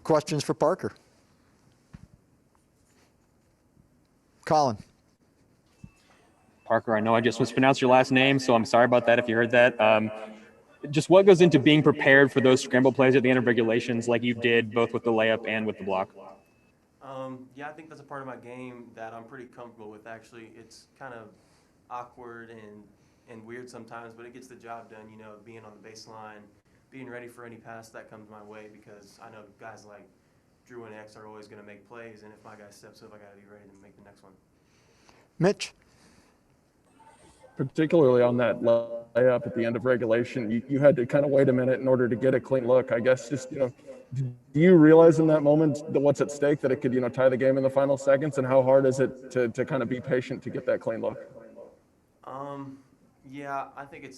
Questions for Parker? Colin. Parker, I know I just mispronounced your last name, so I'm sorry about that if you heard that. Just what goes into being prepared for those scramble plays at the end of regulations like you did both with the layup and with the block? Yeah, I think that's a part of my game that I'm pretty comfortable with, actually. It's kind of awkward and weird sometimes, but it gets the job done, being on the baseline, being ready for any pass that comes my way, because I know guys like Drew and X are always going to make plays, and if my guy steps up, I got to be ready to make the next one. Mitch. Particularly on that layup at the end of regulation, you had to kind of wait a minute in order to get a clean look. I guess just, do you realize in that moment that what's at stake, that it could, tie the game in the final seconds, and how hard is it to kind of be patient to get that clean look? Yeah, I think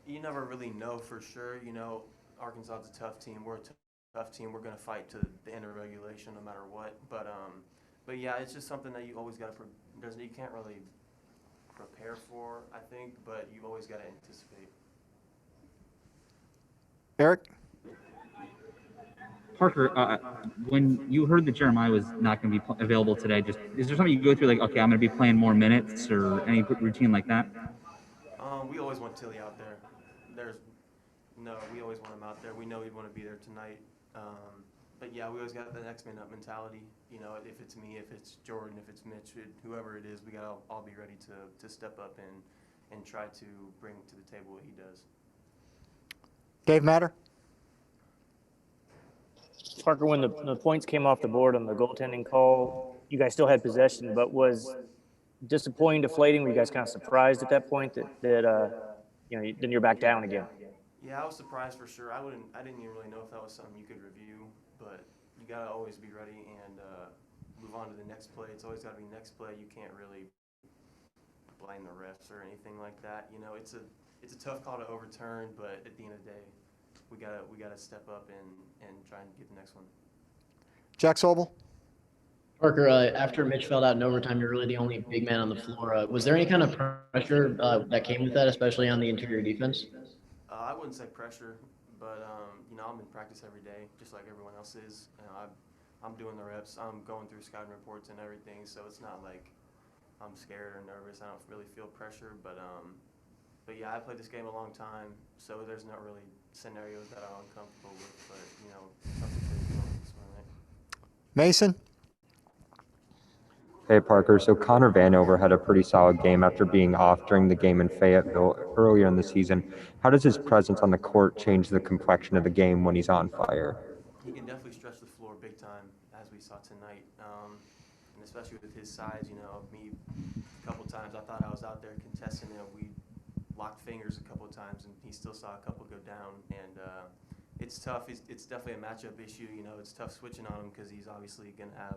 you never really know for sure. Arkansas is a tough team. We're a tough team. We're going to fight to the end of regulation no matter what. But yeah, it's just something that you always got to, you can't really prepare for, I think, but you've always got to anticipate. Eric? Parker, when you heard that Jeremiah was not going to be available today, is there something you go through, like, okay, I'm going to be playing more minutes, or any routine like that? We always want Tilly out there. We always want him out there. We know he'd want to be there tonight. But yeah, we always got the next man up mentality. If it's me, if it's Jordan, if it's Mitch, whoever it is, we got to all be ready to step up and try to bring to the table what he does. Dave Matter? Parker, when the points came off the board on the goaltending call, you guys still had possession, but was disappointing, deflating? Were you guys kind of surprised at that point that then you're back down again? Yeah, I was surprised for sure. I didn't even really know if that was something you could review, but you got to always be ready and move on to the next play. It's always got to be next play. You can't really blame the refs or anything like that. It's a tough call to overturn, but at the end of the day, we gotta step up and try and get the next one. Jack Sobel? Parker, after Mitch fell out in overtime, you're really the only big man on the floor. Was there any kind of pressure that came with that, especially on the interior defense? I wouldn't say pressure, but I'm in practice every day, just like everyone else is. I'm doing the reps. I'm going through scouting reports and everything, so it's not like I'm scared or nervous. I don't really feel pressure, but yeah, I played this game a long time, so there's not really scenarios that I'm uncomfortable with, but something to do on this one, right? Mason? Hey, Parker. So Connor Vanover had a pretty solid game after being off during the game in Fayetteville earlier in the season. How does his presence on the court change the complexion of the game when he's on fire? He can definitely stretch the floor big time, as we saw tonight, and especially with his size. Me a couple times, I thought I was out there contesting him. We locked fingers a couple of times, and he still saw a couple go down. And it's tough. It's definitely a matchup issue. It's tough switching on him because he's obviously going to have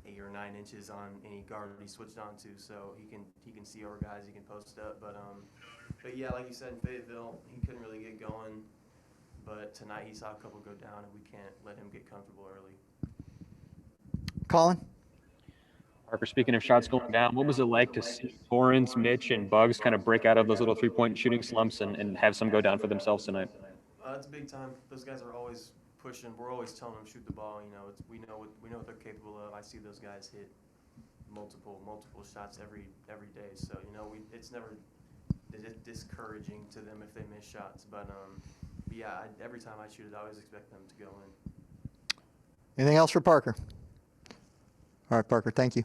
8 or 9 inches on any guard he switched onto, so he can see over guys, he can post up. But yeah, like you said in Fayetteville, he couldn't really get going. But tonight he saw a couple go down, and we can't let him get comfortable early. Colin? Parker, speaking of shots going down, what was it like to see Torrance, Mitch, and Bugs kind of break out of those little three-point shooting slumps and have some go down for themselves tonight? It's big time. Those guys are always pushing. We're always telling them shoot the ball. We know what they're capable of. I see those guys hit multiple shots every day. So it's never discouraging to them if they miss shots. But yeah, every time I shoot it, I always expect them to go in. Anything else for Parker? All right, Parker, thank you.